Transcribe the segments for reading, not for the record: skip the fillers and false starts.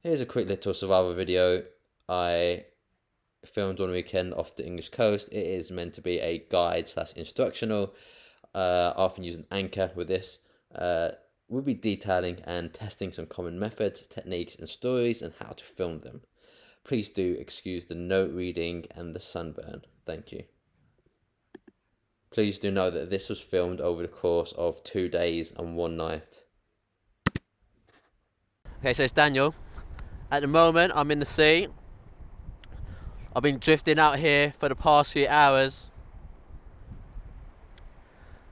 Here's a quick little survival video I filmed on the weekend off the English coast. It is meant to be a guide / instructional. I often use an anchor with this. We'll be detailing and testing some common methods, techniques and stories and how to film them. Please do excuse the note reading and the sunburn. Thank you. Please do know that this was filmed over the course of 2 days and 1 night. Okay, so it's Daniel. At the moment, I'm in the sea. I've been drifting out here for the past few hours.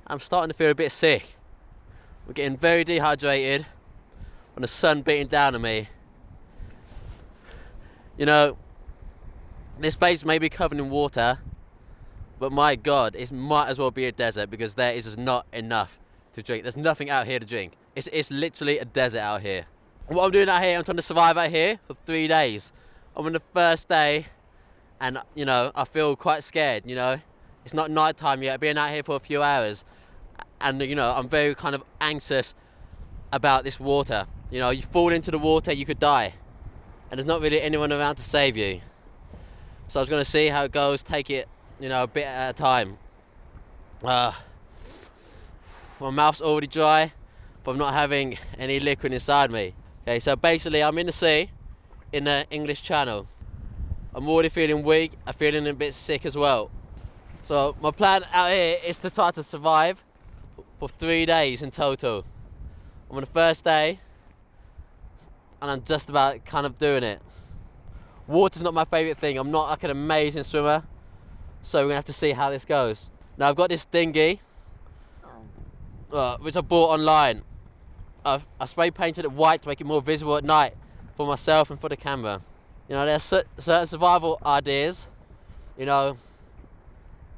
I'm starting to feel a bit sick. We're getting very dehydrated when the sun beating down on me. You know, this place may be covered in water, but my God, it might as well be a desert because there is just not enough to drink. There's nothing out here to drink. It's literally a desert out here. What I'm doing out here, I'm trying to survive out here for 3 days. I'm on the first day, and I feel quite scared. It's not night time yet. I've been out here for a few hours, and I'm very kind of anxious about this water. You fall into the water, you could die, and there's not really anyone around to save you. So I was going to see how it goes, take it, a bit at a time. My mouth's already dry, but I'm not having any liquid inside me. Okay, so basically I'm in the sea, in the English Channel. I'm already feeling weak, I'm feeling a bit sick as well. So my plan out here is to try to survive for 3 days in total. I'm on the first day, and I'm just about kind of doing it. Water's not my favourite thing. I'm not like an amazing swimmer, so we're gonna have to see how this goes. Now I've got this dinghy, which I bought online. I spray painted it white to make it more visible at night for myself and for the camera. There's certain survival ideas, that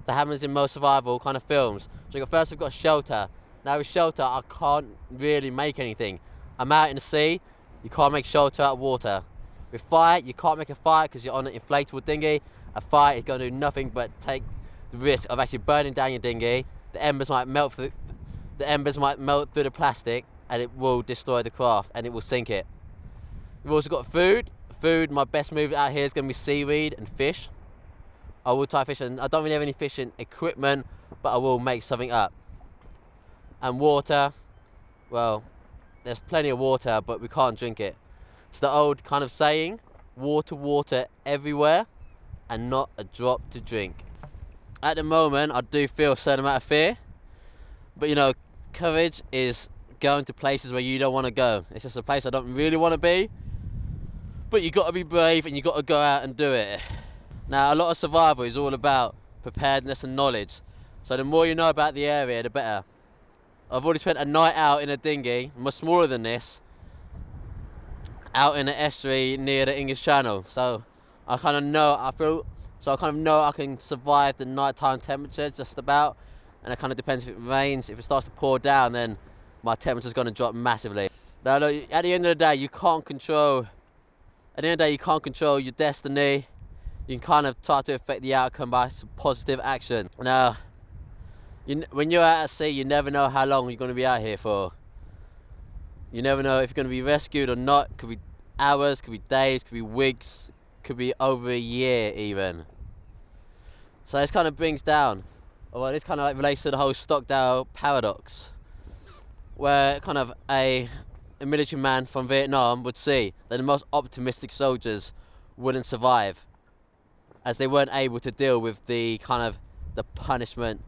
happens in most survival kind of films. So first we've got shelter. Now with shelter, I can't really make anything. I'm out in the sea, you can't make shelter out of water. With fire, you can't make a fire because you're on an inflatable dinghy. A fire is going to do nothing but take the risk of actually burning down your dinghy. The embers might melt through the plastic, and it will destroy the craft and it will sink it. We've also got food. My best move out here is going to be seaweed and fish. I will try fishing. I don't really have any fishing equipment, but I will make something up. And water, well, there's plenty of water, but we can't drink it. It's the old kind of saying, water everywhere and not a drop to drink. At the moment, I do feel a certain amount of fear, but courage is going to places where you don't want to go. It's just a place I don't really want to be, but you got to be brave and you got to go out and do it. Now, a lot of survival is all about preparedness and knowledge, so the more you know about the area, the better. I've already spent a night out in a dinghy, much smaller than this, out in an estuary near the English Channel, so I kind of know I can survive the nighttime temperature just about, and it kind of depends if it rains. If it starts to pour down, then my temperature's going to drop massively. Now, look, at the end of the day, you can't control your destiny. You can kind of try to affect the outcome by some positive action. Now, when you're out at sea, you never know how long you're going to be out here for. You never know if you're going to be rescued or not. Could be hours, could be days, could be weeks, could be over a year even. So this kind of brings down, well, this kind of relates to the whole Stockdale paradox, where kind of a military man from Vietnam would see that the most optimistic soldiers wouldn't survive, as they weren't able to deal with the kind of the punishment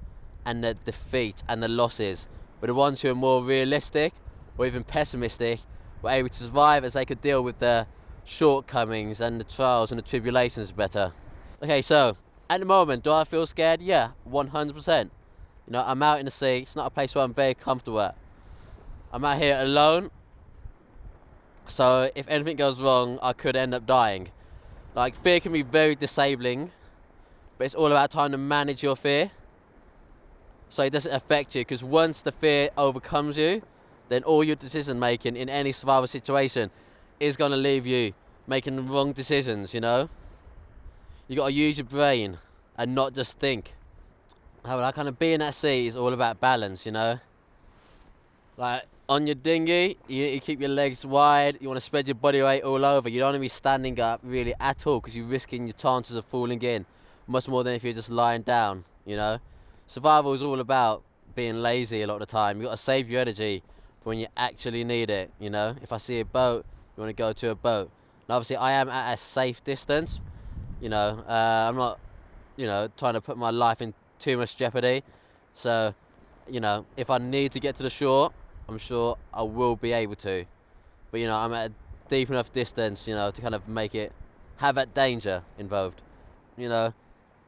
and the defeat and the losses. But the ones who are more realistic or even pessimistic were able to survive, as they could deal with the shortcomings and the trials and the tribulations better. Okay, so at the moment, do I feel scared? Yeah, 100%. I'm out in the sea. It's not a place where I'm very comfortable at. I'm out here alone, so if anything goes wrong, I could end up dying. Like, fear can be very disabling, but it's all about trying to manage your fear so it doesn't affect you, because once the fear overcomes you, then all your decision making in any survival situation is going to leave you making the wrong decisions. You got to use your brain and not just think. Like, kind of being at sea is all about balance. Like, On your dinghy, you keep your legs wide. You want to spread your body weight all over. You don't want to be standing up really at all because you're risking your chances of falling in much more than if you're just lying down, you know. Survival is all about being lazy a lot of the time. You got to save your energy for when you actually need it, you know. If I see a boat, you want to go to a boat. And obviously I am at a safe distance, you know. I'm not, you know, trying to put my life in too much jeopardy. So, you know, if I need to get to the shore, I'm sure I will be able to. But, you know, I'm at a deep enough distance, you know, to kind of make it have that danger involved. You know,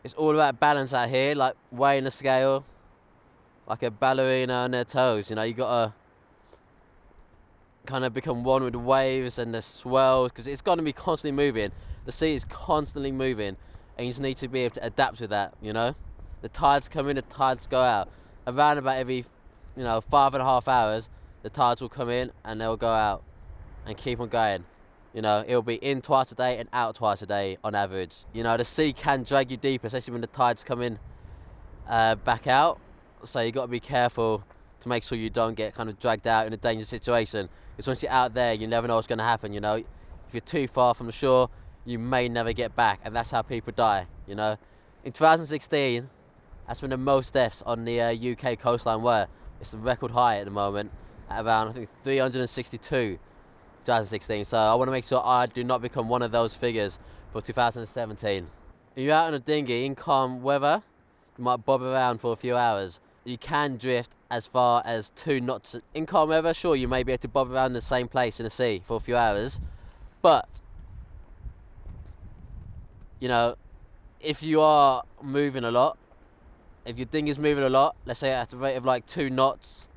it's all about balance out here, like weighing the scale, like a ballerina on their toes. You know, you gotta kind of become one with the waves and the swells, because it's gonna be constantly moving. The sea is constantly moving, and you just need to be able to adapt with that, you know? The tides come in, the tides go out. Around about every, you know, 5.5 hours, the tides will come in and they'll go out and keep on going. You know, it'll be in twice a day and out twice a day on average. You know, the sea can drag you deeper, especially when the tides come in back out. So you got to be careful to make sure you don't get kind of dragged out in a dangerous situation. Because once you're out there, you never know what's going to happen, you know. If you're too far from the shore, you may never get back, and that's how people die, you know. In 2016, that's when the most deaths on the UK coastline were. It's the record high at the moment, at around, I think, 362, 2016. So I want to make sure I do not become one of those figures for 2017. If you're out on a dinghy in calm weather, you might bob around for a few hours. You can drift as far as 2 knots. In calm weather, sure, you may be able to bob around the same place in the sea for a few hours, but, you know, if you are moving a lot, if your dinghy's moving a lot, let's say at a rate of like 2 knots,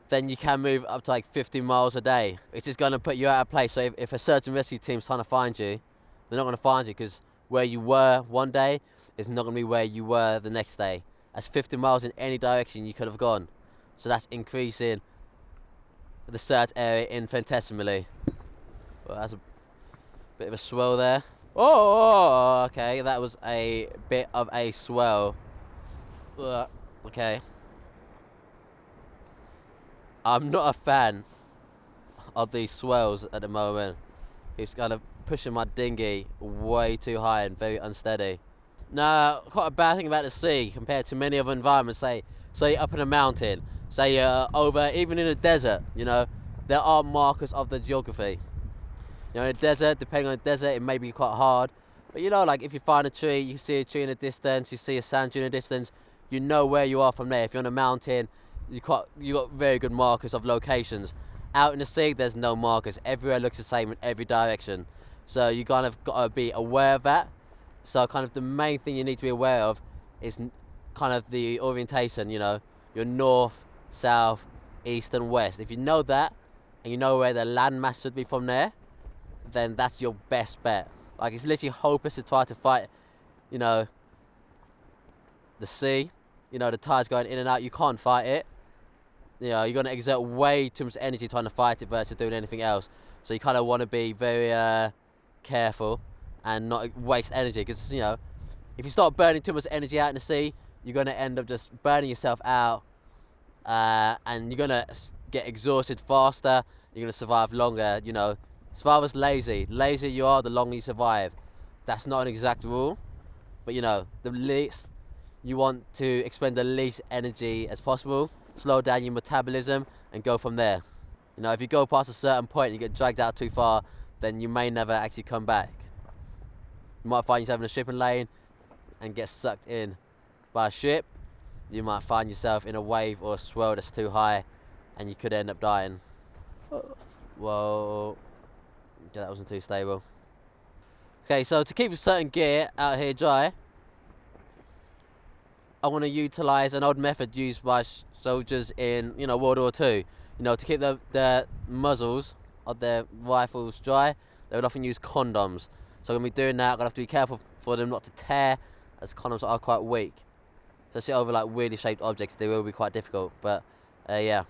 then you can move up to like 50 miles a day. It's just going to put you out of place. So if a search and rescue team's trying to find you, they're not going to find you, because where you were one day is not going to be where you were the next day. That's 50 miles in any direction you could have gone. So that's increasing the search area infinitesimally. Well, that's a bit of a swell there. Oh, okay, that was a bit of a swell. Okay. I'm not a fan of these swells at the moment. It's kind of pushing my dinghy way too high and very unsteady. Now, quite a bad thing about the sea compared to many other environments, say up in a mountain, say over, even in a desert, you know, there are markers of the geography. You know, in a desert, depending on the desert, it may be quite hard. But you know, like if you find a tree, you see a tree in the distance, you see a sand dune in the distance, you know where you are from there. If you're on a mountain, you got very good markers of locations. Out in the sea, there's no markers. Everywhere looks the same in every direction. So you kind of got to be aware of that. So kind of the main thing you need to be aware of is kind of the orientation, you know, your north, south, east and west. If you know that, and you know where the landmass should be from there, then that's your best bet. Like, it's literally hopeless to try to fight, you know, the sea. You know, the tide's going in and out. You can't fight it. You know, you're going to exert way too much energy trying to fight it versus doing anything else. So you kind of want to be very careful and not waste energy, because, you know, if you start burning too much energy out in the sea, you're going to end up just burning yourself out, and you're going to get exhausted faster. You're going to survive longer. You know, survivor's lazy. The lazier you are, the longer you survive. That's not an exact rule, but, you know, the least you want to expend the least energy as possible, slow down your metabolism and go from there. You know, if you go past a certain point and you get dragged out too far, then you may never actually come back. You might find yourself in a shipping lane and get sucked in by a ship. You might find yourself in a wave or a swell that's too high and you could end up dying. Whoa, yeah, that wasn't too stable. Okay, so to keep a certain gear out here dry, I want to utilize an old method used by soldiers in, you know, World War II. You know, to keep the muzzles of their rifles dry, they would often use condoms. So I'm going to be doing that. I'm going to have to be careful for them not to tear, as condoms are quite weak. So sit over like weirdly shaped objects, they will be quite difficult. But yeah.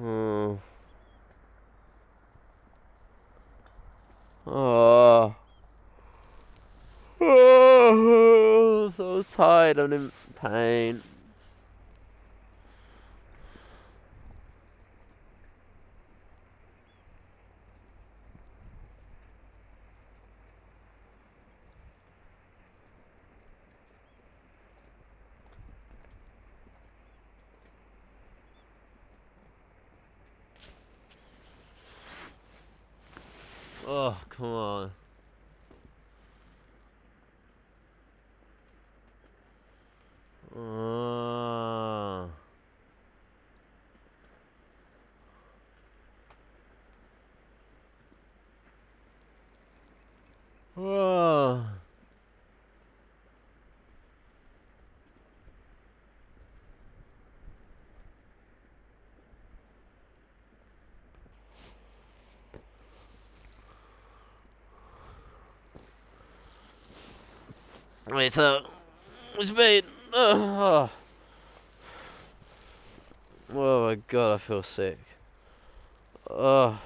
Oh. Oh. Oh, so tired and in pain. Oh, come on. Oh. Oh. Wait, so it's been. Oh. Oh my god, I feel sick. Oh.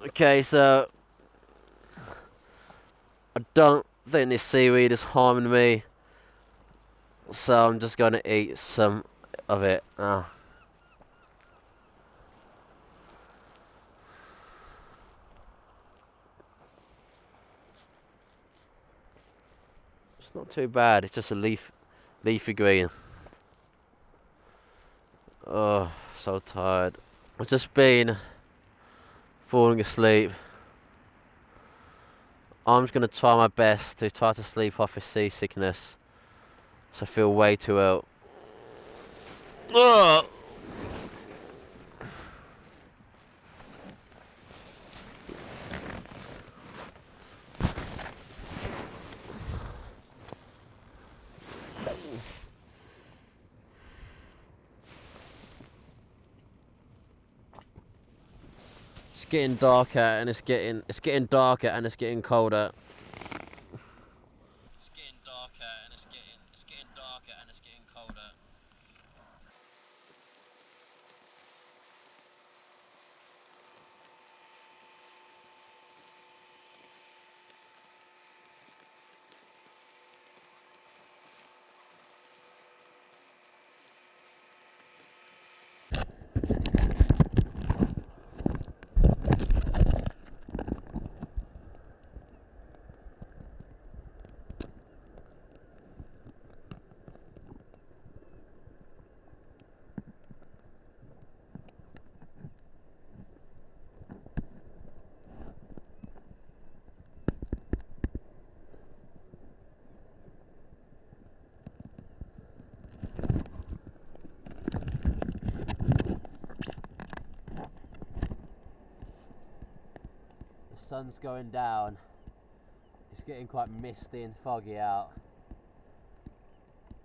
Okay, so I don't think this seaweed is harming me, so I'm just gonna eat some of it. It's not too bad. It's just a leafy green. Oh, so tired. I've just been falling asleep. I'm just gonna try my best to try to sleep off this seasickness. So I feel way too ill. Oh. It's getting darker and it's getting darker and it's getting colder. It's getting darker and it's getting darker and it's getting colder. The sun's going down. It's getting quite misty and foggy out.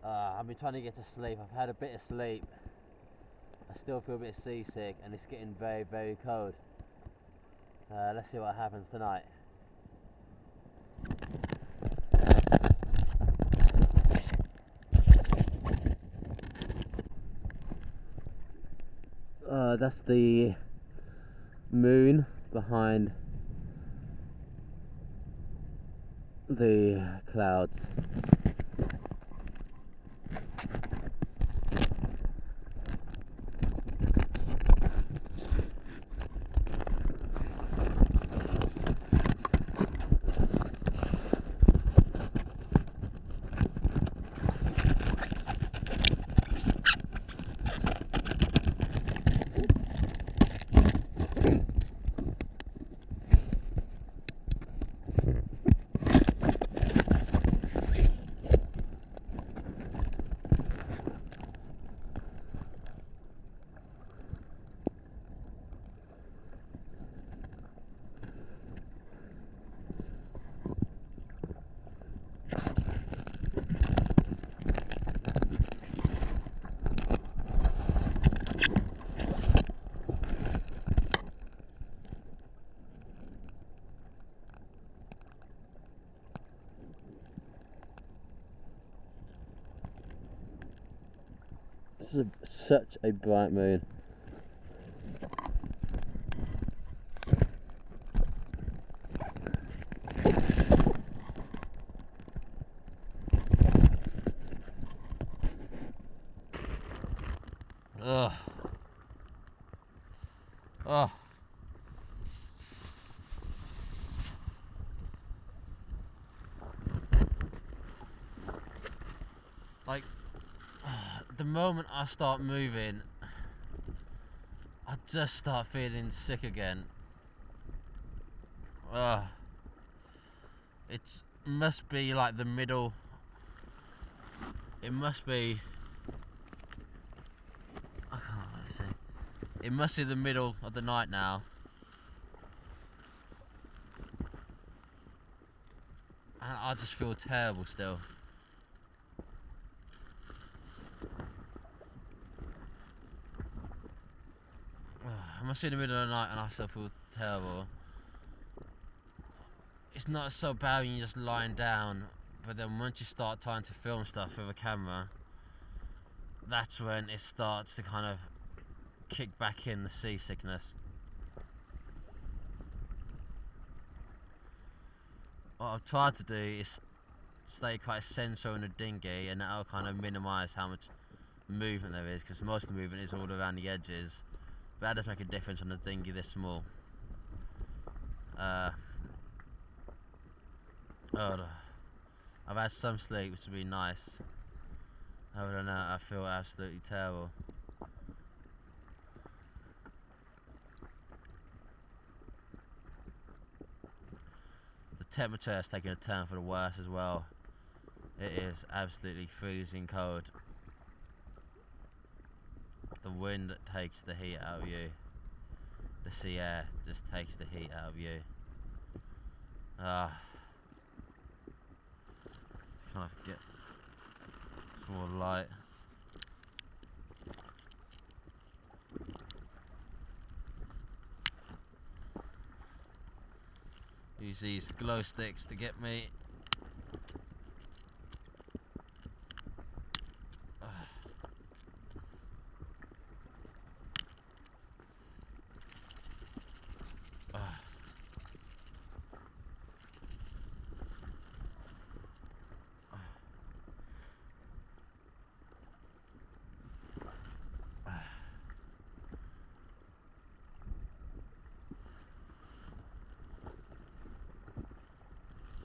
I've been trying to get to sleep. I've had a bit of sleep. I still feel a bit seasick and it's getting very, very cold. Let's see what happens tonight. That's the moon behind the clouds. This is such a bright moon. Ugh. Oh. Like, the moment I start moving, I just start feeling sick again. Ugh. It must be like the middle. It must be. I can't see. It must be the middle of the night now. And I just feel terrible still. It must be the middle of the night and I still feel terrible. It's not so bad when you're just lying down, but then once you start trying to film stuff with a camera, that's when it starts to kind of kick back in, the seasickness. What I've tried to do is stay quite central in the dinghy, and that'll kind of minimise how much movement there is, because most of the movement is all around the edges, but that does make a difference on a dinghy this small. I've had some sleep, which would be nice. Other than that, I feel absolutely terrible. The temperature is taking a turn for the worse as well. It is absolutely freezing cold. The wind takes the heat out of you. The sea air just takes the heat out of you. To kind of get some more light. Use these glow sticks to get me.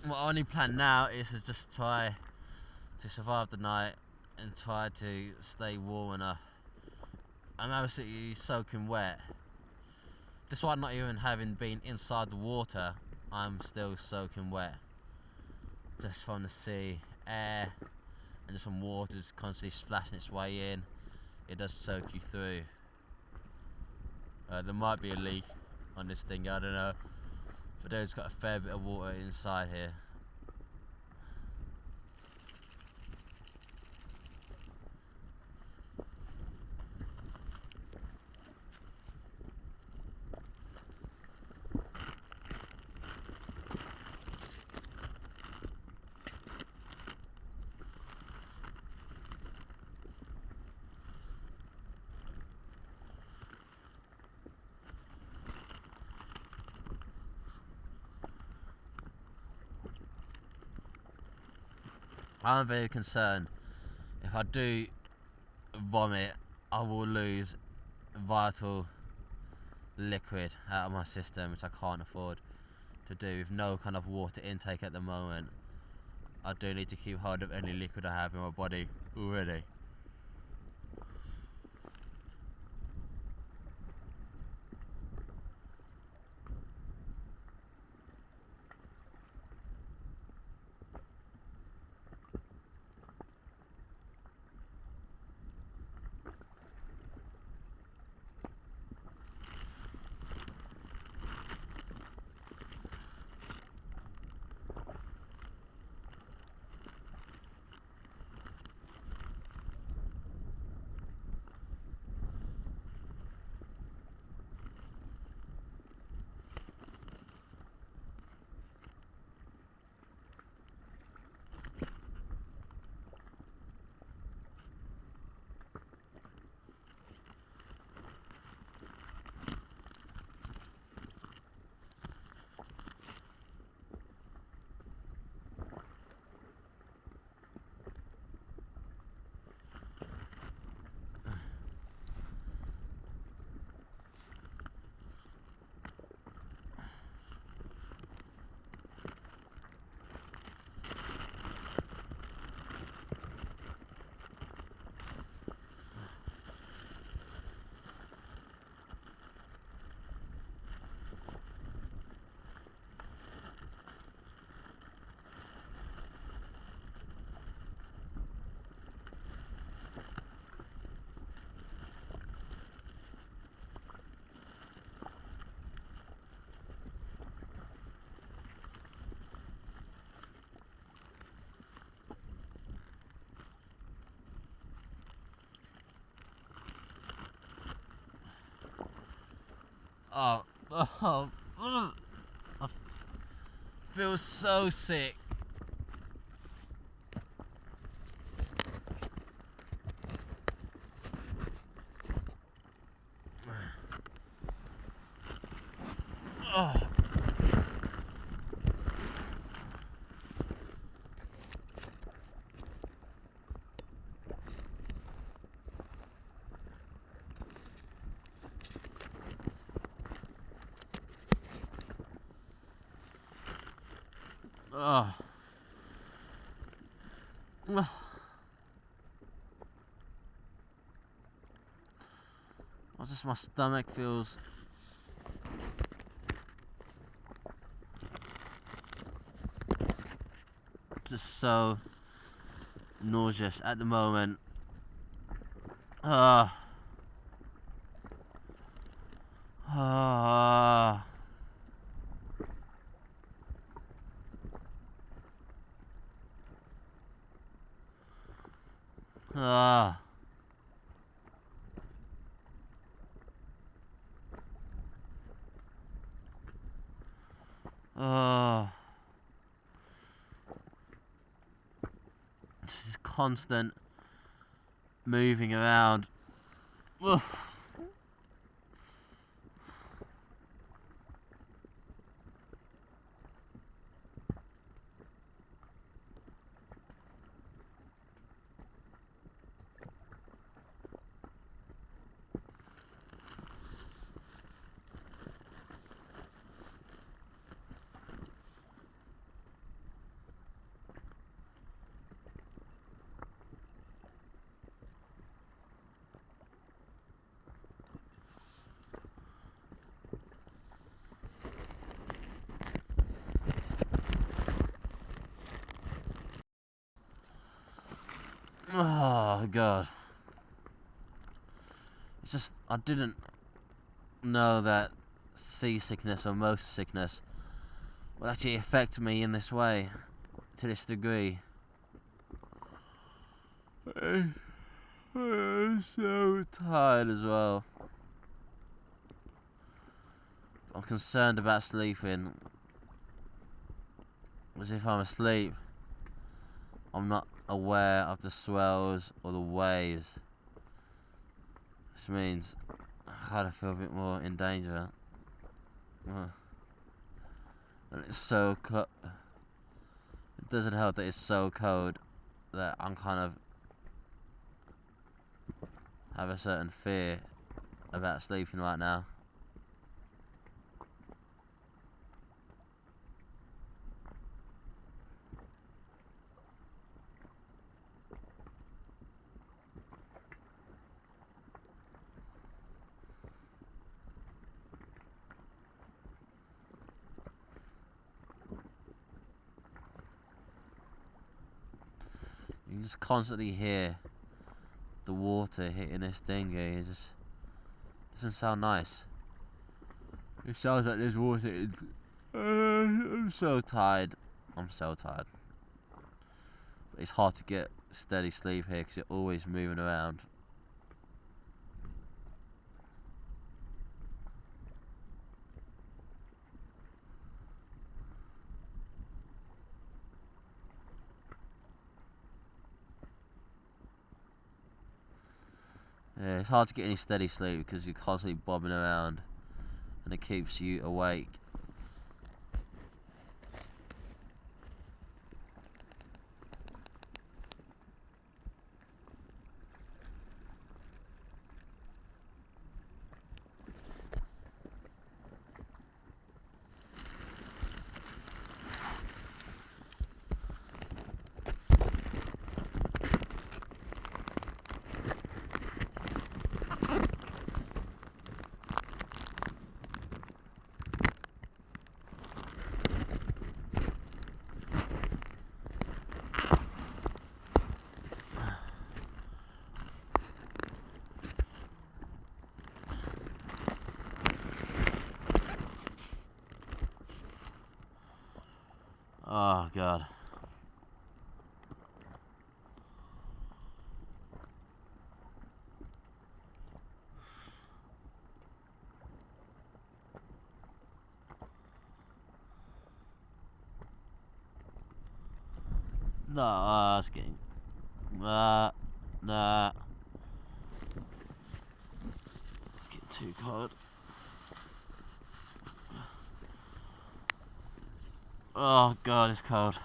My only plan now is to just try to survive the night and try to stay warm enough. I'm absolutely soaking wet. Despite not even having been inside the water, I'm still soaking wet. Just from the sea air and just from water just constantly splashing its way in, it does soak you through. There might be a leak on this thing, I don't know. But there's got a fair bit of water inside here. I'm very concerned. If I do vomit, I will lose vital liquid out of my system, which I can't afford to do with no kind of water intake at the moment. I do need to keep hold of any liquid I have in my body already. Oh, oh, I feel so sick. Oh. Oh. Just my stomach feels just so nauseous at the moment. Ah. Ah. Ah. Ah. This is constant moving around. Ugh. Oh god. It's just, I didn't know that seasickness or motion sickness would actually affect me in this way, to this degree. I'm so tired as well. I'm concerned about sleeping. As if I'm asleep, I'm not aware of the swells or the waves. Which means I kind of feel a bit more in danger. And it's so it doesn't help that it's so cold that I'm kind of have a certain fear about sleeping right now. You can just constantly hear the water hitting this dinghy. It just doesn't sound nice. It sounds like there's water in. I'm so tired. I'm so tired. But it's hard to get steady sleep here because you're always moving around. Yeah, it's hard to get any steady sleep because you're constantly bobbing around and it keeps you awake. Oh god. No, it's getting... Nah. It's getting too cold. Oh God, it's cold.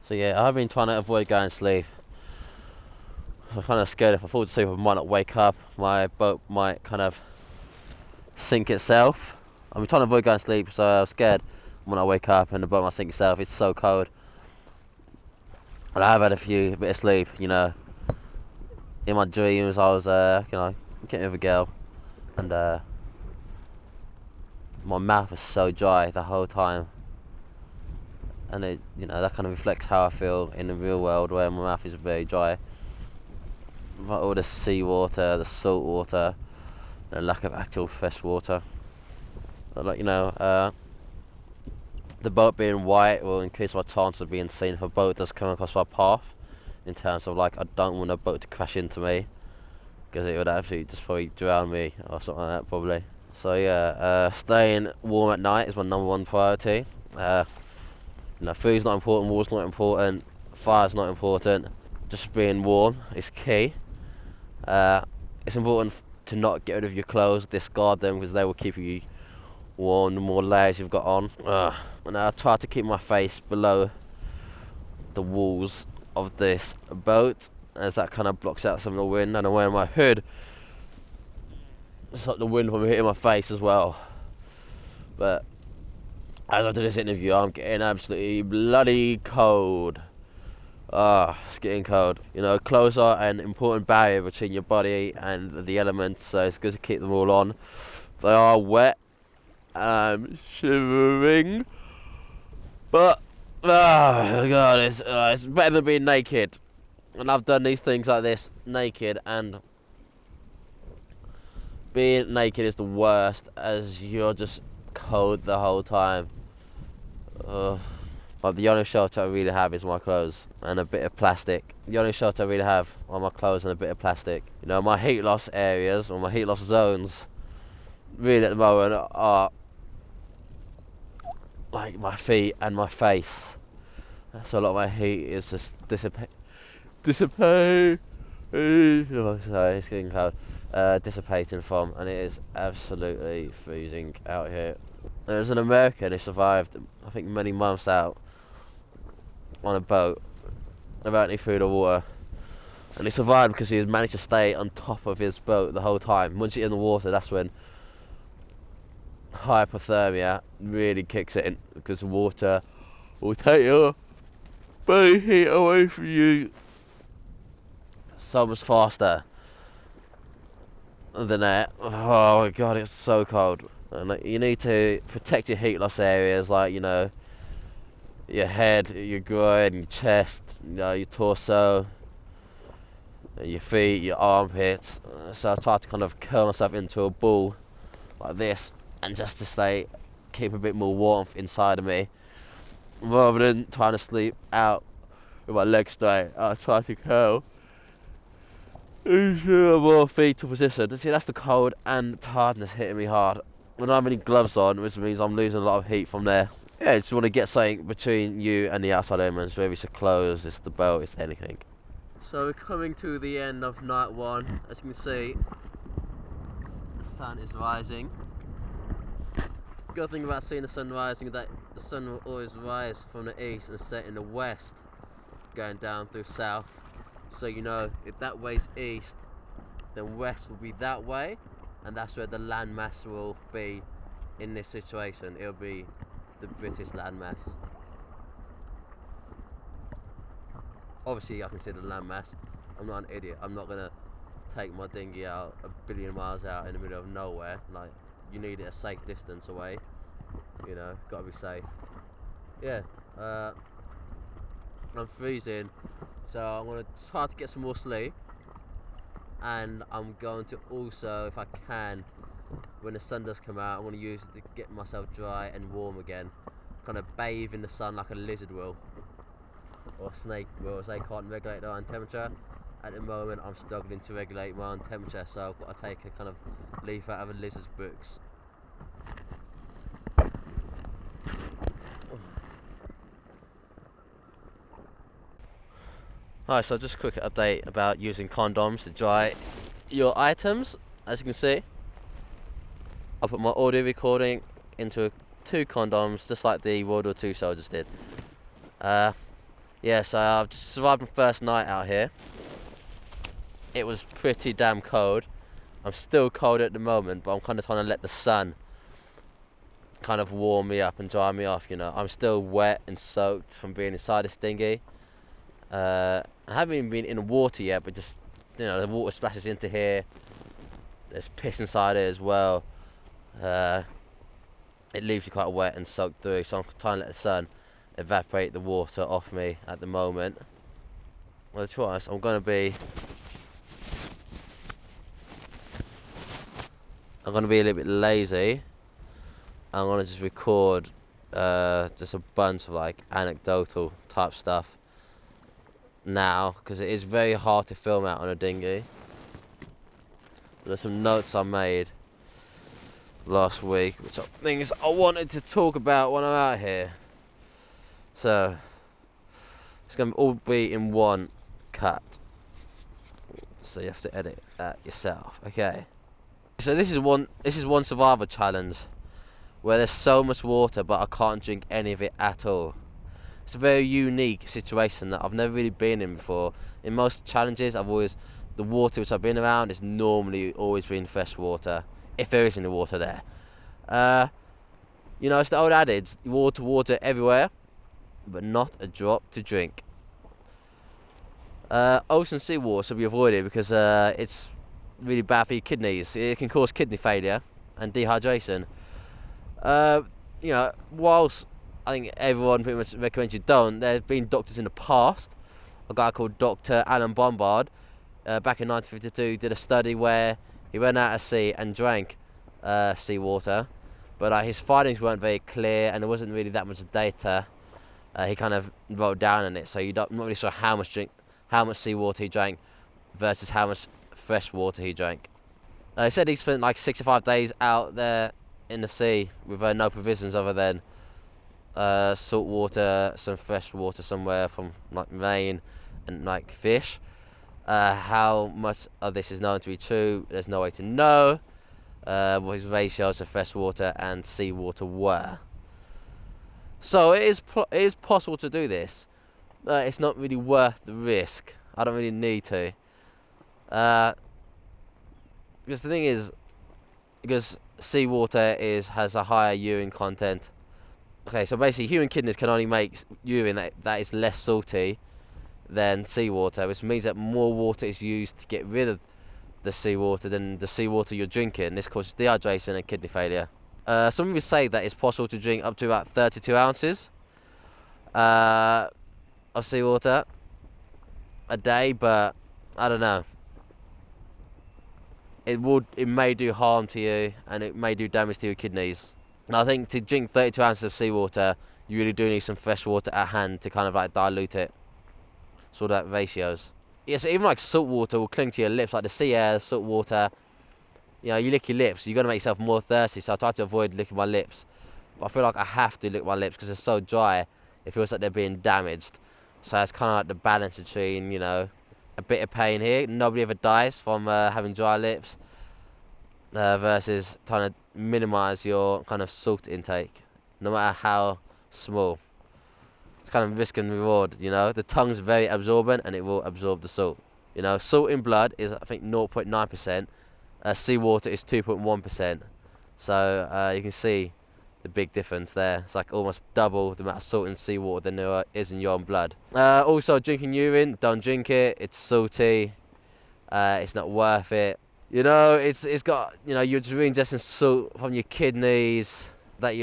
So yeah, I've been trying to avoid going to sleep. I'm kind of scared if I fall asleep I might not wake up. My boat might kind of sink itself. I'm trying to avoid going to sleep, so I'm scared when I wake up and the boat might sink itself. It's so cold. And I have had a bit of sleep, you know. In my dreams I was, getting with a girl, and my mouth was so dry the whole time. And it, that kind of reflects how I feel in the real world, where my mouth is very dry. Like all the seawater, the salt water, the lack of actual fresh water. Like, the boat being white will increase my chance of being seen if a boat does come across my path. In terms of, like, I don't want a boat to crash into me, because it would absolutely just probably drown me or something like that, probably. So yeah, staying warm at night is my #1 priority. Food's not important, water's not important, fire's not important. Just being warm is key. It's important to not get rid of your clothes, discard them, because they will keep you warm the more layers you've got on. And I try to keep my face below the walls of this boat, as that kind of blocks out some of the wind, and I'm wearing my hood to stop the wind from hitting my face as well. But as I do this interview, I'm getting absolutely bloody cold. It's getting cold. Clothes are an important barrier between your body and the elements, so it's good to keep them all on. They are wet. I'm shivering. But, oh God, it's better than being naked. And I've done these things like this naked, and being naked is the worst, as you're just cold the whole time. But the only shelter I really have is my clothes and a bit of plastic. The only shelter I really have are my clothes and a bit of plastic. My heat loss areas, or my heat loss zones, really at the moment are like my feet and my face. So a lot of my heat is just dissipate. Oh, sorry, it's getting cold. Dissipating from, and it is absolutely freezing out here. There's an American who survived, I think, many months out on a boat without any food or water, and he survived because he had managed to stay on top of his boat the whole time. Once you're in the water, that's when hypothermia really kicks in, because the water will take your body heat away from you so much faster than that. Oh my God, it's so cold. And you need to protect your heat loss areas, like, your head, your groin, your chest, your torso, your feet, your armpits. So I try to kind of curl myself into a ball like this, and just to keep a bit more warmth inside of me, rather than trying to sleep out with my legs straight. I try to curl into a more fetal position. See, that's the cold and tiredness hitting me hard. I don't have any gloves on, which means I'm losing a lot of heat from there. Yeah, just want to get something between you and the outside elements, whether it's the clothes, it's the belt, it's anything. So we're coming to the end of night 1. As you can see, the sun is rising. good thing about seeing the sun rising is that the sun will always rise from the east and set in the west, going down through south. So you know, if that way's east, then west will be that way, and that's where the landmass will be in this situation. It'll be the British landmass. Obviously I can see the landmass. I'm not an idiot. I'm not gonna take my dinghy out a billion miles out in the middle of nowhere. Like, you need it a safe distance away, you know, gotta be safe. Yeah, I'm freezing, so I'm gonna try to get some more sleep, and I'm going to also, if I can, when the sun does come out, I'm gonna use it to get myself dry and warm again, kind of bathe in the sun like a lizard will, or a snake will, as they can't regulate their own temperature. At the moment, I'm struggling to regulate my own temperature, so I've got to take a kind of leaf out of a lizard's books. Alright, so just a quick update about using condoms to dry your items. As you can see, I put my audio recording into 2 condoms, just like the World War II soldiers did. Yeah, so I've survived my first night out here. It was pretty damn cold. I'm still cold at the moment, but I'm kind of trying to let the sun kind of warm me up and dry me off, you know. I'm still wet and soaked from being inside this dinghy. I haven't even been in the water yet, but just, you know, the water splashes into here. There's piss inside it as well. It leaves you quite wet and soaked through, so I'm trying to let the sun evaporate the water off me at the moment. Well, to be honest, I'm going to be a little bit lazy. I'm going to just record just a bunch of like anecdotal type stuff now, because it is very hard to film out on a dinghy. There's some notes I made last week, which are things I wanted to talk about when I'm out here. So it's going to all be in one cut, so you have to edit that yourself. Okay. So this is one survival challenge where there's so much water, but I can't drink any of it at all. It's a very unique situation that I've never really been in before. In most challenges, the water which I've been around is normally always been fresh water, if there is any water there. You know, it's the old adage, water everywhere, but not a drop to drink. Ocean seawater should be avoided because it's really bad for your kidneys. It can cause kidney failure and dehydration. You know, whilst I think everyone pretty much recommends you don't, there have been doctors in the past. A guy called Dr. Alan Bombard, back in 1952, did a study where he went out at sea and drank seawater, but his findings weren't very clear and there wasn't really that much data. He kind of wrote down on it, so I'm not really sure how much seawater he drank versus how much fresh water he drank. He said he spent like 65 days out there in the sea with no provisions other than salt water, some fresh water somewhere from like rain, and like fish. How much of this is known to be true, there's no way to know. What his ratios of fresh water and seawater were. So it is possible to do this. It's not really worth the risk. I don't really need to. Because the thing is, because seawater has a higher urine content. Okay, so basically human kidneys can only make urine that is less salty than seawater, which means that more water is used to get rid of the seawater than the seawater you're drinking. This causes dehydration and kidney failure. Some people say that it's possible to drink up to about 32 ounces of seawater a day, but I don't know. It may do harm to you, and it may do damage to your kidneys. And I think to drink 32 ounces of seawater, you really do need some fresh water at hand to kind of like dilute it. Sort of ratios. Yes, even like salt water will cling to your lips, like the sea air, salt water. You know, you lick your lips, you're gonna make yourself more thirsty. So I try to avoid licking my lips, but I feel like I have to lick my lips because they're so dry. It feels like they're being damaged. So it's kind of like the balance between, you know, a bit of pain here. Nobody ever dies from having dry lips versus trying to minimize your kind of salt intake, no matter how small. It's kind of risk and reward, you know. The tongue's very absorbent and it will absorb the salt. You know, salt in blood is, I think, 0.9%. Seawater is 2.1%. So you can see the big difference there. It's like almost double the amount of salt in seawater than there is in your own blood. Also, drinking urine, don't drink it. It's salty. It's not worth it. You know, it's got, you know, you're just reingesting salt from your kidneys that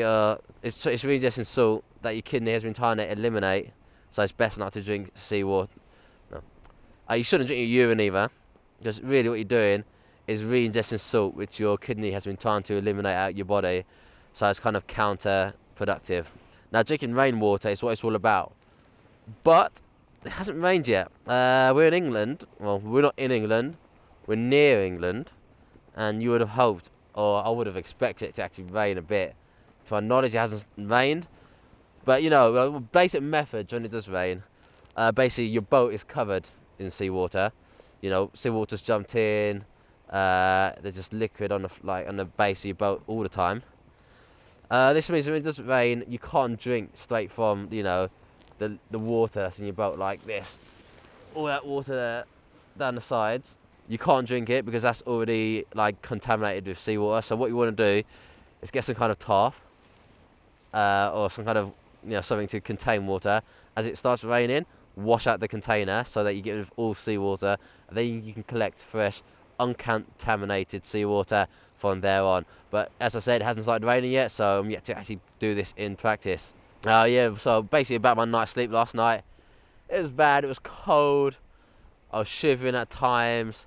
it's reingesting salt that your kidney has been trying to eliminate. So it's best not to drink seawater. No. You shouldn't drink your urine either, because really what you're doing is reingesting salt which your kidney has been trying to eliminate out your body. So it's kind of counterproductive. Now, drinking rainwater is what it's all about. But it hasn't rained yet. We're in England. Well, we're not in England. We're near England. And you would have hoped, or I would have expected it to actually rain a bit. To my knowledge, it hasn't rained. But, you know, basic methods when it does rain. Basically, your boat is covered in seawater. You know, seawater's jumped in. There's just liquid on the base of your boat all the time. This means when it does rain, you can't drink straight from, you know, the water that's in your boat like this. All that water there down the sides. You can't drink it because that's already like contaminated with seawater. So what you want to do is get some kind of tarp or some kind of, you know, something to contain water. As it starts raining, wash out the container so that you get rid of all seawater, and then you can collect fresh, uncontaminated seawater from there on. But as I said, it hasn't started raining yet, so I'm yet to actually do this in practice. Yeah, so basically about my night's sleep last night. It was bad, it was cold, I was shivering at times.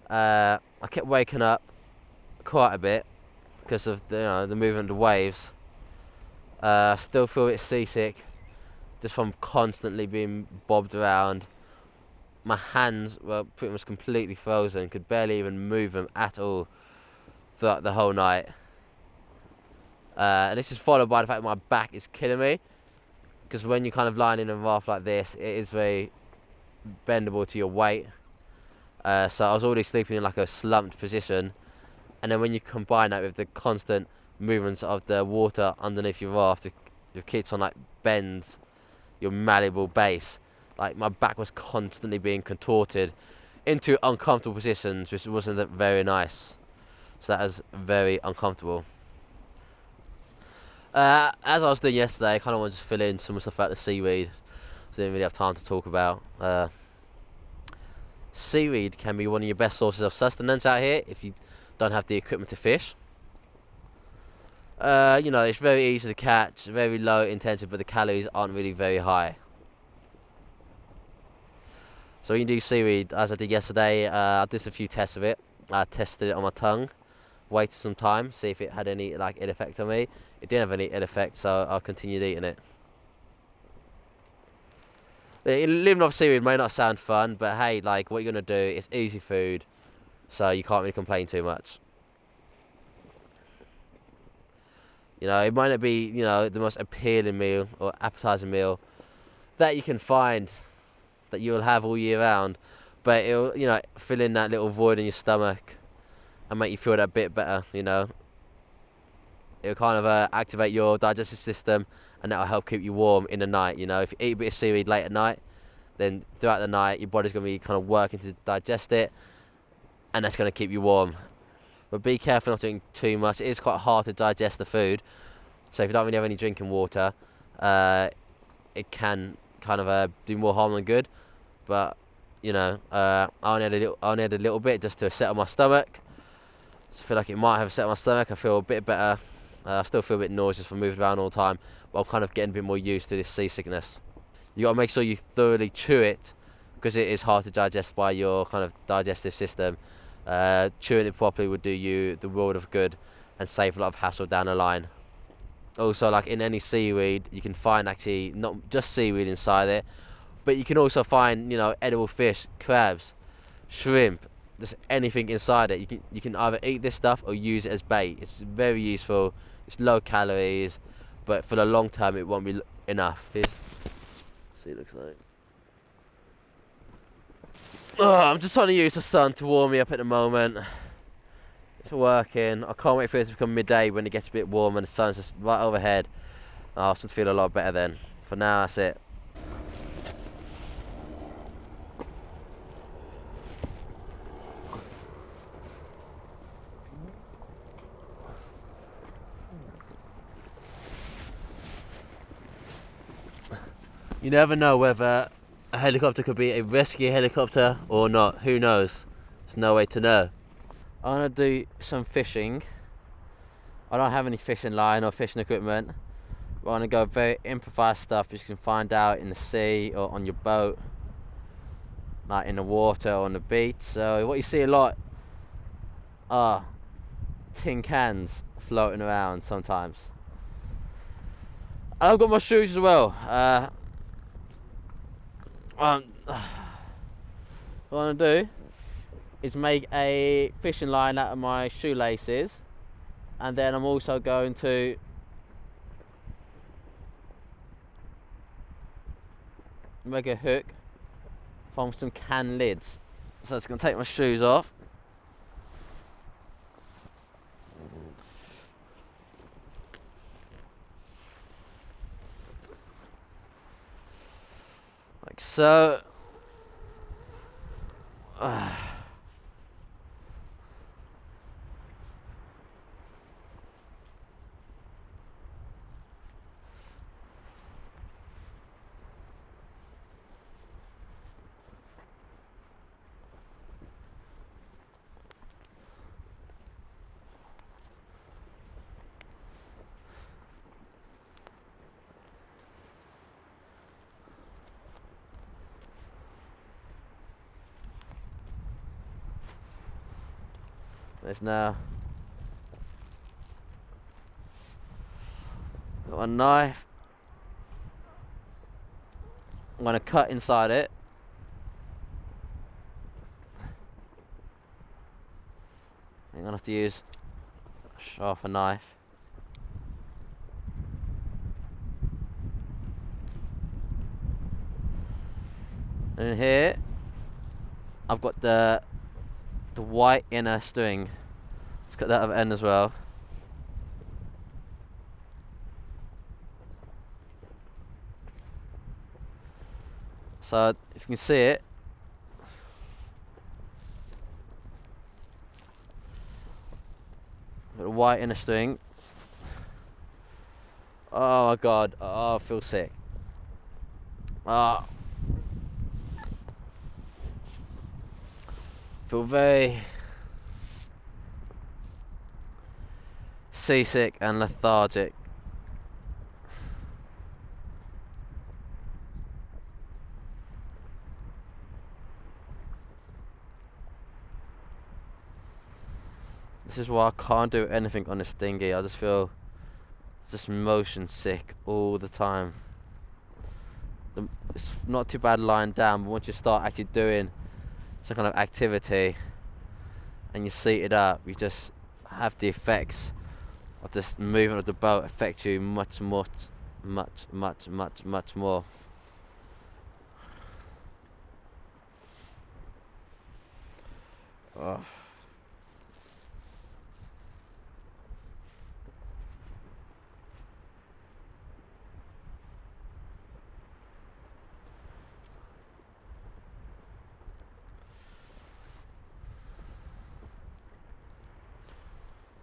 I kept waking up quite a bit because of the movement of the waves. Still feel a bit seasick just from constantly being bobbed around. My hands were pretty much completely frozen, could barely even move them at all throughout the whole night. And this is followed by the fact that my back is killing me, because when you're kind of lying in a raft like this, it is very bendable to your weight. So I was already sleeping in like a slumped position, and then when you combine that with the constant movements of the water underneath your raft, your keeps on like bends your malleable base, like my back was constantly being contorted into uncomfortable positions, which wasn't very nice. So that was very uncomfortable. As I was doing yesterday, I kind of wanted to fill in some stuff about the seaweed. So I didn't really have time to talk about. Seaweed can be one of your best sources of sustenance out here if you don't have the equipment to fish. You know, it's very easy to catch, very low intensity, but the calories aren't really very high. So you can do seaweed, as I did yesterday. I did a few tests of it. I tested it on my tongue, waited some time, see if it had any ill effect on me. It didn't have any ill effect, so I continued eating it. Living off seaweed may not sound fun, but hey, like, what you're gonna do, it's easy food, so you can't really complain too much. You know, it might not be, you know, the most appealing meal or appetizing meal that you can find, that you'll have all year round, but it'll, you know, fill in that little void in your stomach and make you feel that bit better, you know. It'll kind of activate your digestive system, and that'll help keep you warm in the night, you know. If you eat a bit of seaweed late at night, then throughout the night your body's going to be kind of working to digest it, and that's going to keep you warm. But be careful not to eat too much. It is quite hard to digest the food, so if you don't really have any drinking water, it can kind of do more harm than good. But you know, I only had a little bit just to settle my stomach. So I feel like it might have settled my stomach. I feel a bit better. I still feel a bit nauseous from moving around all the time, but I'm kind of getting a bit more used to this seasickness. You got to make sure you thoroughly chew it, because it is hard to digest by your kind of digestive system. Chewing it properly would do you the world of good and save a lot of hassle down the line. Also, like in any seaweed, you can find actually not just seaweed inside it, but you can also find, you know, edible fish, crabs, shrimp, just anything inside it. You can either eat this stuff or use it as bait. It's very useful. It's low calories, but for the long term, it won't be enough. See what it looks like. Oh, I'm just trying to use the sun to warm me up at the moment. It's working. I can't wait for it to become midday when it gets a bit warm and the sun's just right overhead. I'll start to feel a lot better then. For now, that's it. You never know whether a helicopter could be a rescue helicopter or not. Who knows? There's no way to know. I'm gonna do some fishing. I don't have any fishing line or fishing equipment. We're gonna go very improvised stuff you can find out in the sea or on your boat, like in the water or on the beach. So what you see a lot are tin cans floating around sometimes. And I've got my shoes as well. What I want to do is make a fishing line out of my shoelaces, and then I'm also going to make a hook from some can lids. So it's going to take my shoes off. Like so. There's now got a knife. I'm going to cut inside it. I'm going to have to use a sharper knife. And in here, I've got the white inner string. Let's cut that other end as well. So if you can see it, got the white inner string. Oh my god! Oh, I feel sick. Feel very seasick and lethargic. This is why I can't do anything on this dinghy. I just feel just motion sick all the time. It's not too bad lying down, but once you start actually doing some kind of activity and you seat it up, you just have the effects of this movement of the boat affect you much more. Oh.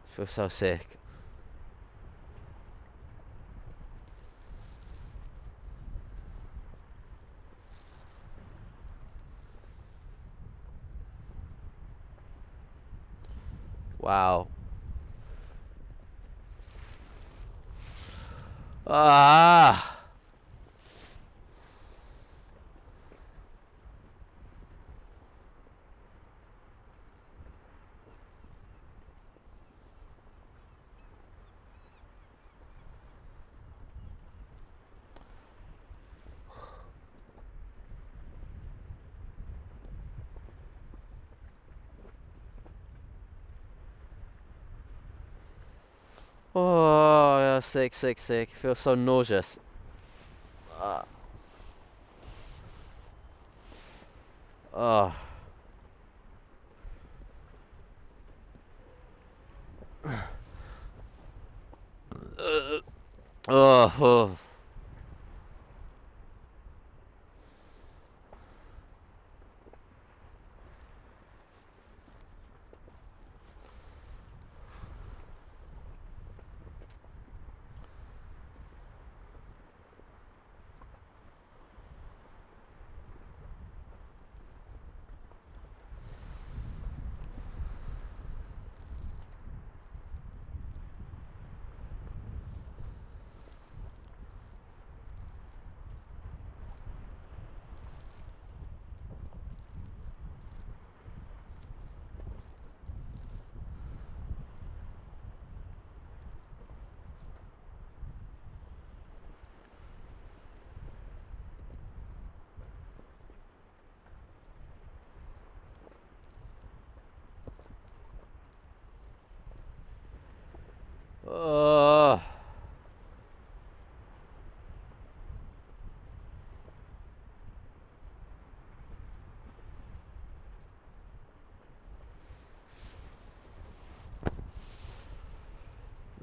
I feel so sick. Wow. Ah. Oh, yeah, sick. Feel so nauseous. Oh. Oh. Oh.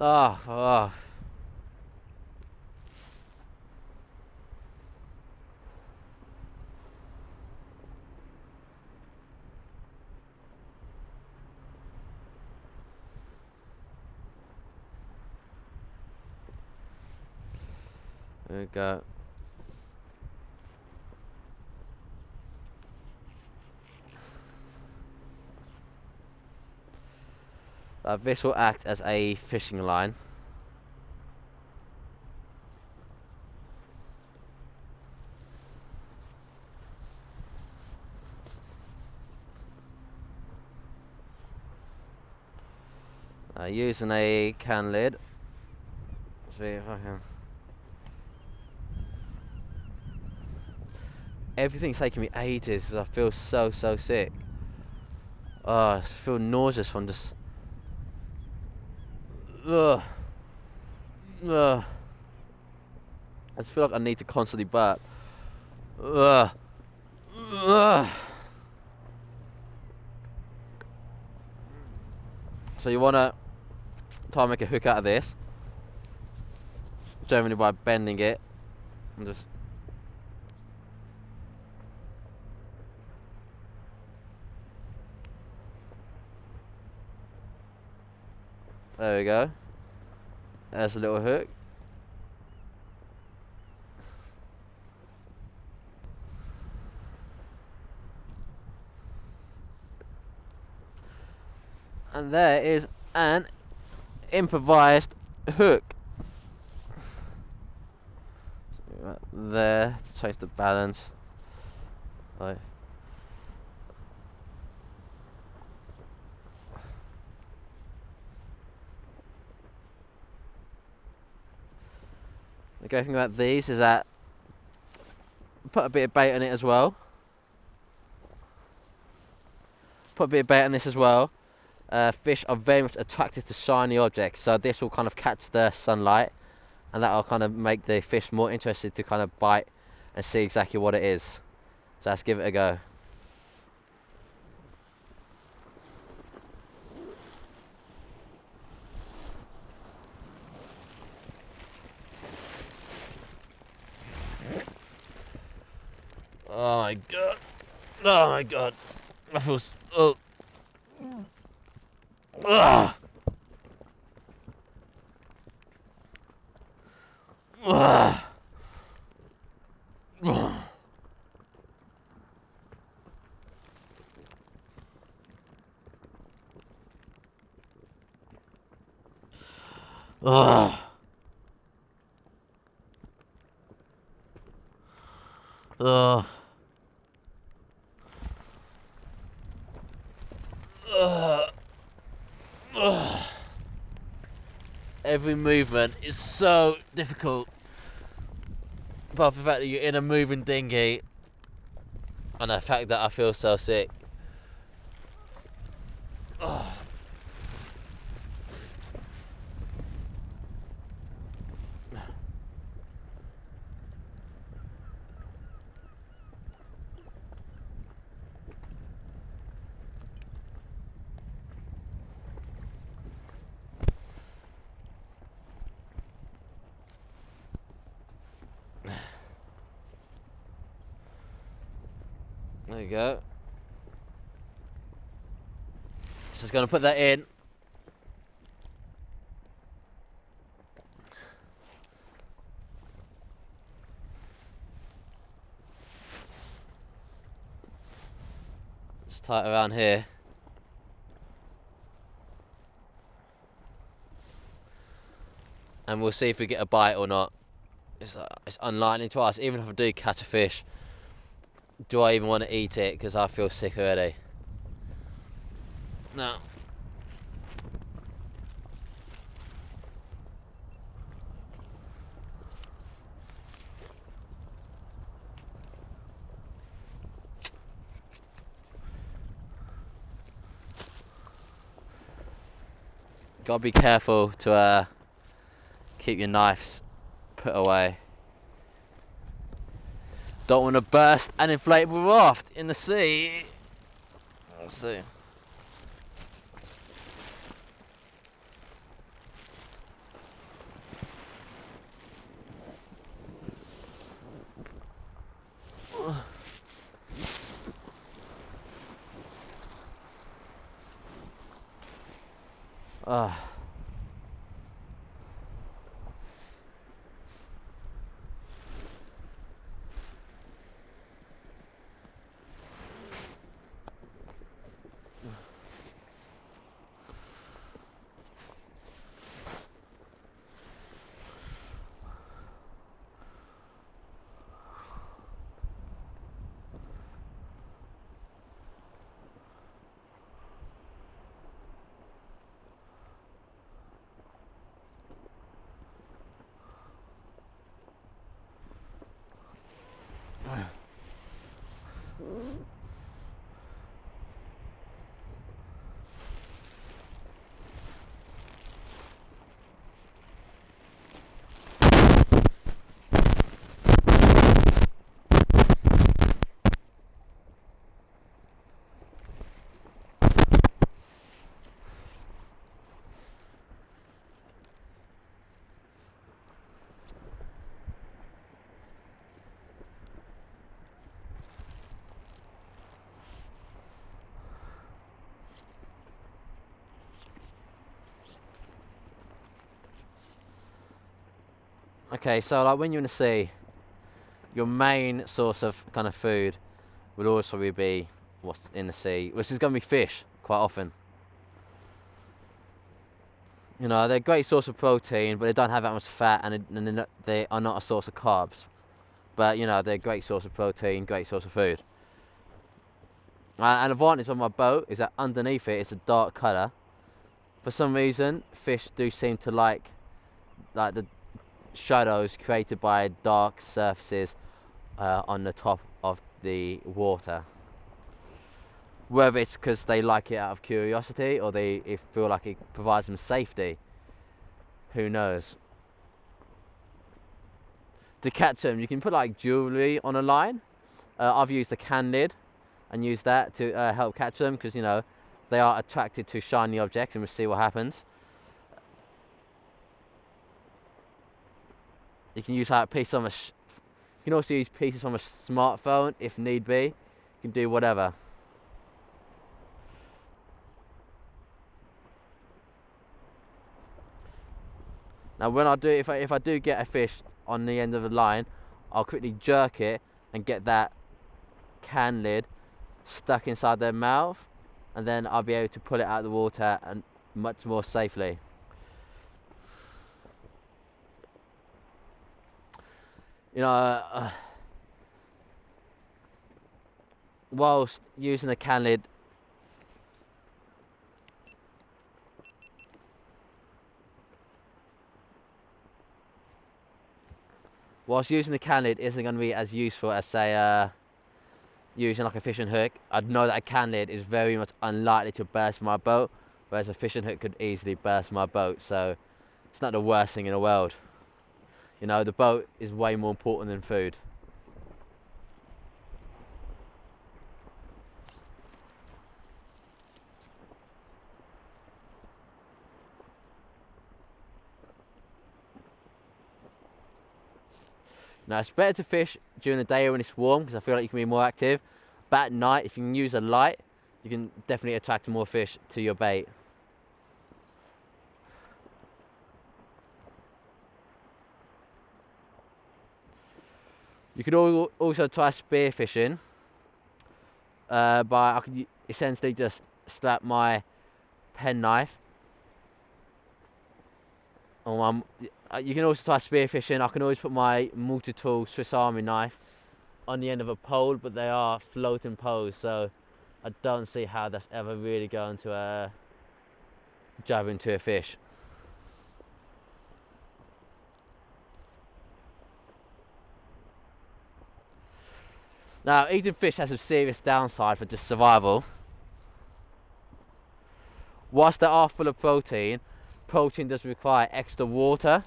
Oh. Oh. There we go. This will act as a fishing line. Using a can lid. See if I can. Everything's taking me ages because I feel so sick. Oh, I feel nauseous from just. Ugh. Ugh. I just feel like I need to constantly burp. Ugh. Ugh. So you wanna try and make a hook out of this, generally by bending it and just. There we go. There's a little hook. And there is an improvised hook. Right there to change the balance. Right. The great thing about these is that put a bit of bait on it as well. Put a bit of bait on this as well. Fish are very much attracted to shiny objects, so this will kind of catch the sunlight, and that will kind of make the fish more interested to kind of bite and see exactly what it is. So let's give it a go. Oh my god. Oh my god. I feel oh. Ugh. Ugh. Ugh. Ugh. Ugh. Ugh. Ugh. Every movement is so difficult. Apart from the fact that you're in a moving dinghy, and the fact that I feel so sick. Ugh. There you go. So it's going to put that in. It's tight around here. And we'll see if we get a bite or not. It's unlikely to us. Even if I do catch a fish, do I even want to eat it? Because I feel sick already. No. Gotta be careful to keep your knives put away. Don't want to burst an inflatable raft in the sea. Let's see. Okay, so like when you're in the sea, your main source of kind of food will always probably be what's in the sea, which is going to be fish quite often. You know, they're a great source of protein, but they don't have that much fat, and they are not a source of carbs. But you know, they're a great source of protein, great source of food. An advantage of my boat is that underneath it it's a dark colour. For some reason, fish do seem to like the shadows created by dark surfaces on the top of the water. Whether it's because they like it out of curiosity or they feel like it provides them safety, who knows. To catch them, you can put like jewellery on a line. I've used a can lid and used that to help catch them because, you know, they are attracted to shiny objects, and we'll see what happens. You can use like a piece of you can also use pieces from a smartphone if need be. You can do whatever. Now, when I do, if I do get a fish on the end of the line, I'll quickly jerk it and get that can lid stuck inside their mouth, and then I'll be able to pull it out of the water and much more safely. You know, whilst using the can lid, isn't going to be as useful as, say, using like a fishing hook. I'd know that a can lid is very much unlikely to burst my boat, whereas a fishing hook could easily burst my boat, so it's not the worst thing in the world. You know, the boat is way more important than food. Now, it's better to fish during the day when it's warm because I feel like you can be more active. But at night, if you can use a light, you can definitely attract more fish to your bait. You could also try spearfishing, but I could essentially just strap my penknife on my. You can also try spearfishing. I can always put my multi-tool Swiss Army knife on the end of a pole, but they are floating poles, so I don't see how that's ever really going to jab into a fish. Now, eating fish has a serious downside for just survival. Whilst they are full of protein, protein does require extra water.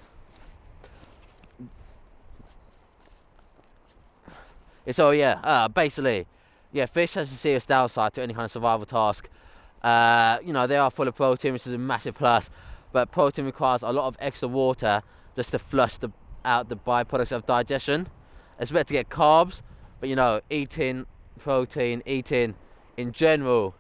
Basically, fish has a serious downside to any kind of survival task. They are full of protein, which is a massive plus, but protein requires a lot of extra water just to flush out the byproducts of digestion. It's better to get carbs, but eating protein, eating in general,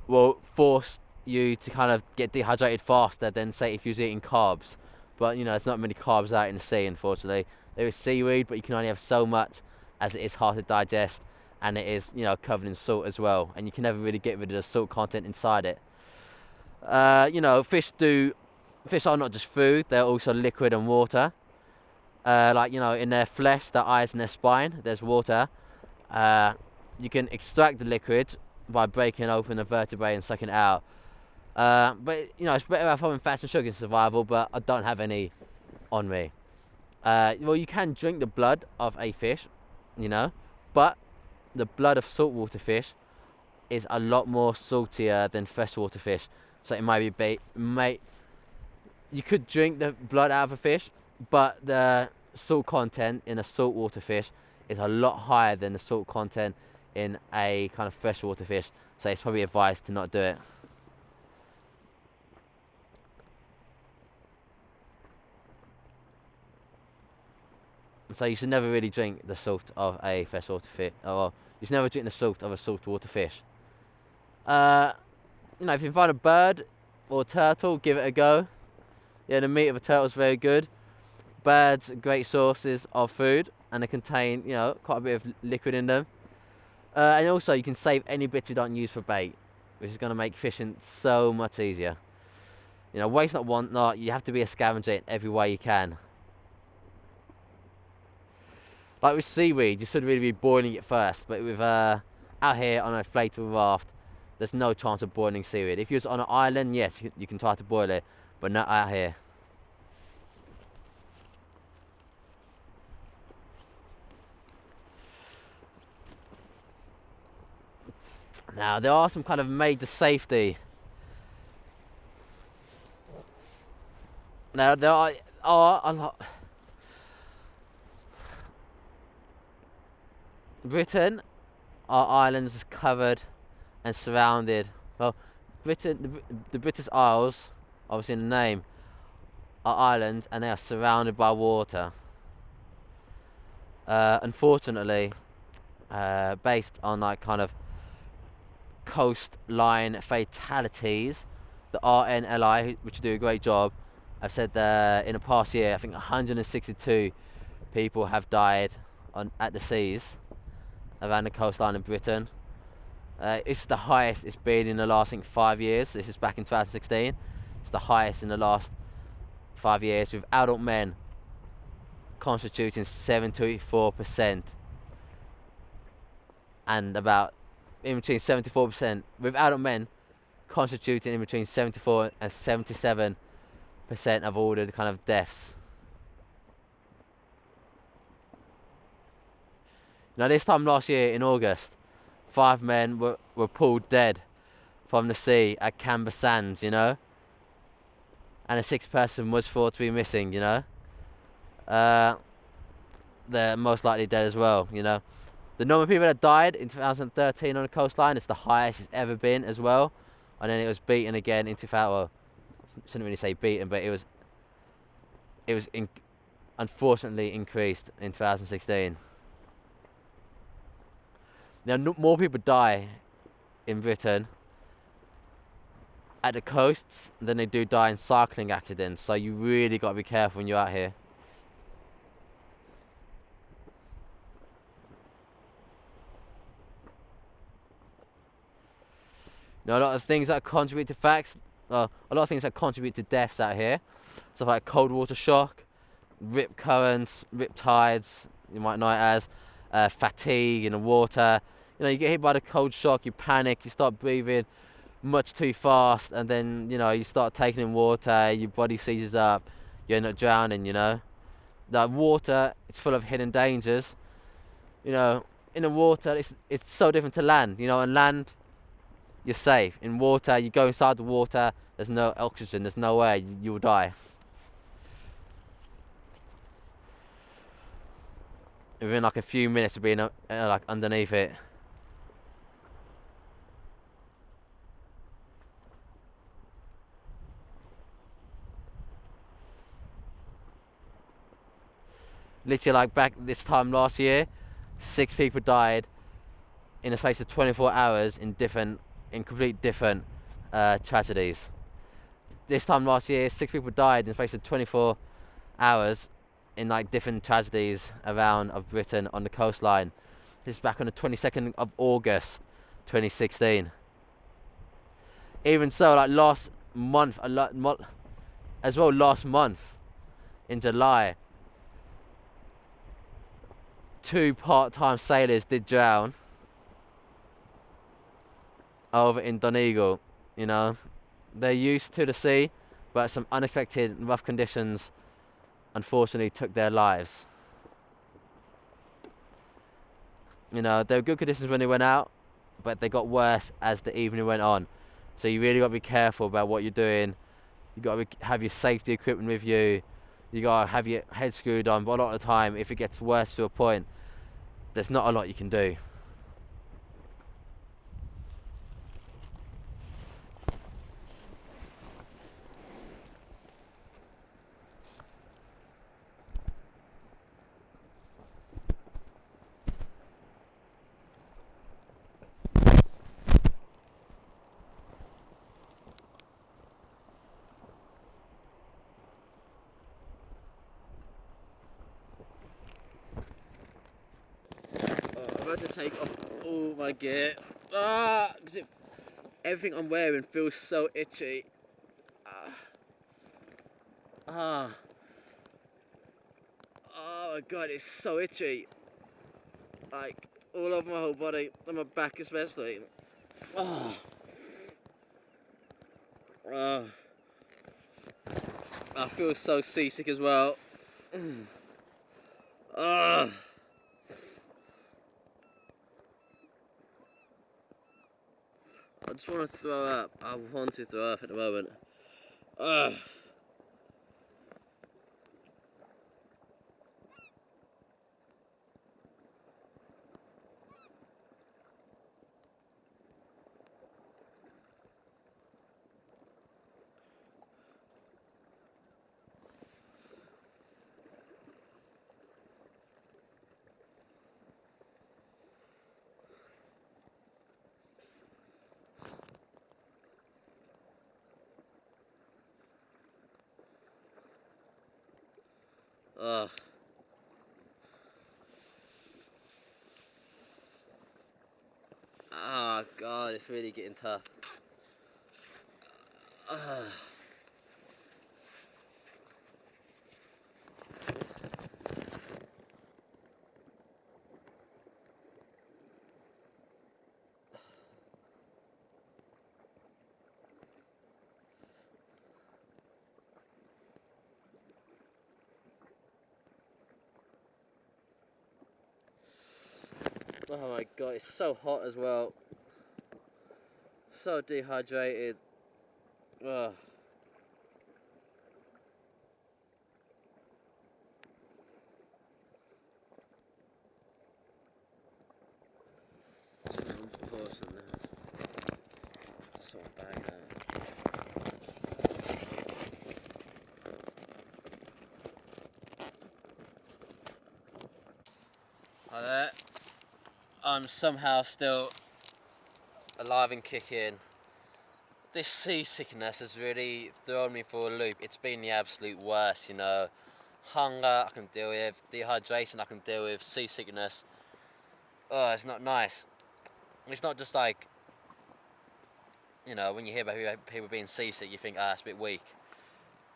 will force you to kind of get dehydrated faster than, say, if you was eating carbs. But there's not many carbs out in the sea, unfortunately. There is seaweed, but you can only have so much, as it is hard to digest, and it is covered in salt as well, and you can never really get rid of the salt content inside it. Fish are not just food, they're also liquid and water. In their flesh, their eyes and their spine, there's water. You can extract the liquid by breaking open a vertebrae and sucking it out. But it's better off having fats and sugar in survival, but I don't have any on me. You can drink the blood of a fish, but the blood of saltwater fish is a lot more saltier than freshwater fish. So it might be you could drink the blood out of a fish, but the salt content in a saltwater fish is a lot higher than the salt content in a kind of freshwater fish. So it's probably advised to not do it. So you should never really drink the salt of a freshwater fish, or you should never drink the salt of a saltwater fish. If you can find a bird or turtle, give it a go. The meat of a turtle is very good. Birds are great sources of food, and they contain, quite a bit of liquid in them. And also, you can save any bits you don't use for bait, which is going to make fishing so much easier. Waste not, want not. You have to be a scavenger in every way you can. Like with seaweed, you should really be boiling it first, but with out here on a inflatable raft, there's no chance of boiling seaweed. If you're on an island, yes, you can try to boil it, but not out here. Now, there are some kind of major safety. Now, there are a lot. Britain, our islands is covered and surrounded. Well, Britain, the British Isles, obviously in the name, are islands, and they are surrounded by water. Unfortunately, based on kind of coastline fatalities, the RNLI, which do a great job, have said that in the past year, I think 162 people have died at the seas around the coastline of Britain. It's the highest it's been in the last, I think, 5 years. This is back in 2016. It's the highest in the last 5 years, with adult men constituting 74%, and about in between 74%, with adult men constituting in between 74 and 77% of all the kind of deaths. Now, this time last year in August, 5 men were pulled dead from the sea at Canberra Sands, and a 6th person was thought to be missing, They're most likely dead as well, The number of people that died in 2013 on the coastline is the highest it's ever been as well. And then it was beaten again in 2000, well, shouldn't really say beaten, but it was unfortunately increased in 2016. more people die in Britain at the coasts than they do die in cycling accidents. So you really got to be careful when you're out here. A lot of things that contribute to a lot of things that contribute to deaths out here. Stuff like cold water shock, rip currents, rip tides, you might know it as, fatigue in the water. You get hit by the cold shock, you panic, you start breathing much too fast, and then, you start taking in water, your body seizes up, you end up drowning, The water, it's full of hidden dangers. In the water, it's so different to land. On land, you're safe. In water, you go inside the water, there's no oxygen, there's no air, you will die. Within like a few minutes of being like underneath it. Literally, like back this time last year, 6 people died in the space of 24 hours in complete different tragedies. This time last year, 6 people died in the space of 24 hours in like different tragedies around of Britain on the coastline. This is back on the 22nd of August, 2016. Even so, like last month in July, 2 part-time sailors did drown over in Donegal. They're used to the sea, but some unexpected rough conditions unfortunately took their lives. They were good conditions when they went out, but they got worse as the evening went on. So you really got to be careful about what you're doing. You got to have your safety equipment with you. You got to have your head screwed on. But a lot of the time, if it gets worse to a point, there's not a lot you can do. I'm about to take off all my gear. Because everything I'm wearing feels so itchy. Oh my god, it's so itchy. Like, all over my whole body, and my back especially. I feel so seasick as well. I just want to throw up. I want to throw up at the moment. Oh god, it's really getting tough. Oh my god, it's so hot as well. So dehydrated. I'm pausing now. So bad now. Hi there. I'm somehow still alive and kicking. This seasickness has really thrown me for a loop. It's been the absolute worst, you know. Hunger I can deal with, dehydration I can deal with, seasickness. Oh, it's not nice. It's not just like, you know, when you hear about people being seasick, you think, it's a bit weak.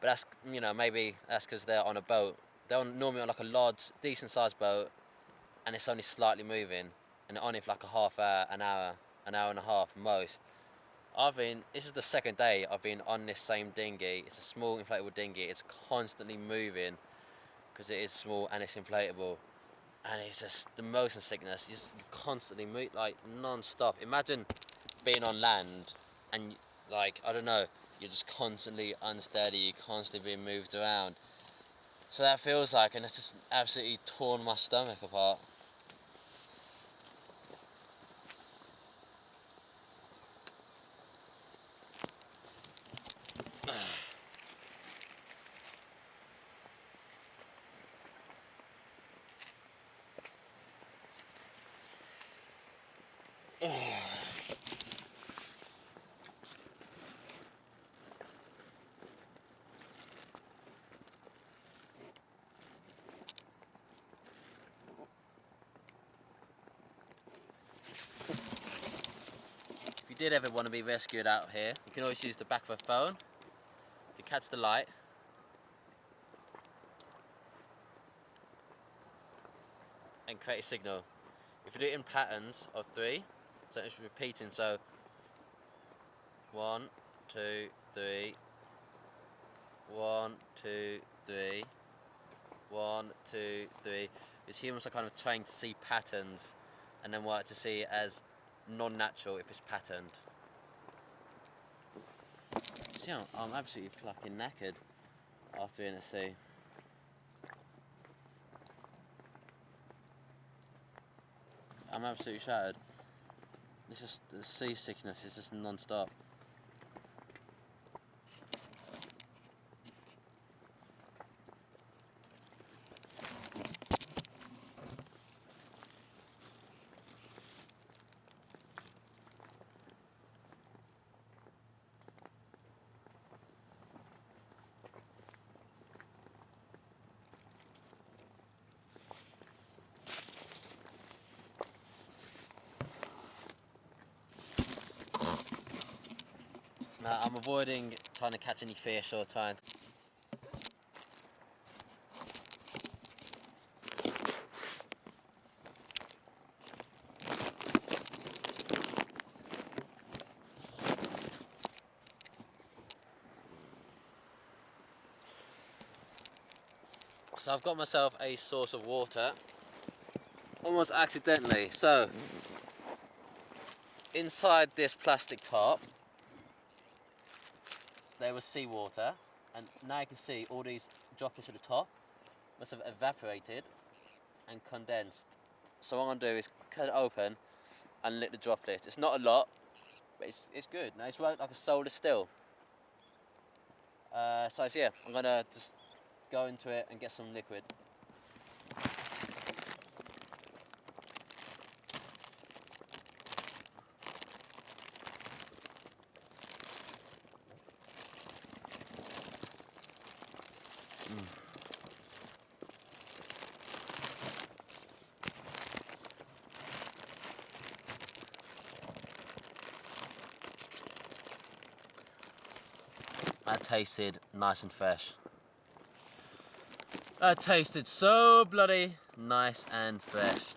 But that's, you know, maybe that's because they're on a boat. They're normally on like a large, decent sized boat, and it's only slightly moving, and they're on it for like a half hour, an hour and a half most. This is the second day I've been on this same dinghy. It's a small inflatable dinghy. It's constantly moving because it is small and it's inflatable. And it's just the motion sickness. You constantly move, like, non-stop. Imagine being on land and, like, I don't know, you're just constantly unsteady, you're constantly being moved around. So that feels like, and it's just absolutely torn my stomach apart. If you did ever want to be rescued out here, you can always use the back of a phone to catch the light. And create a signal. If you do it in patterns of 3, so it's repeating, so 1, 2, 3, 1, 2, 3, 1, 2, 3. Because humans are kind of trained to see patterns and then work to see it as non-natural if it's patterned. See, I'm absolutely fucking knackered after being at sea. I'm absolutely shattered. It's just the seasickness is just non-stop. Now I'm avoiding trying to catch any fish or trying to... So I've got myself a source of water, almost accidentally. So, inside this plastic top, there was seawater, and now you can see all these droplets at the top must have evaporated and condensed. So what I'm going to do is cut it open and lick the droplets. It's not a lot, but it's good. Now it's right like a soda still. So yeah, I'm going to just go into it and get some liquid. That tasted nice and fresh. That tasted so bloody nice and fresh.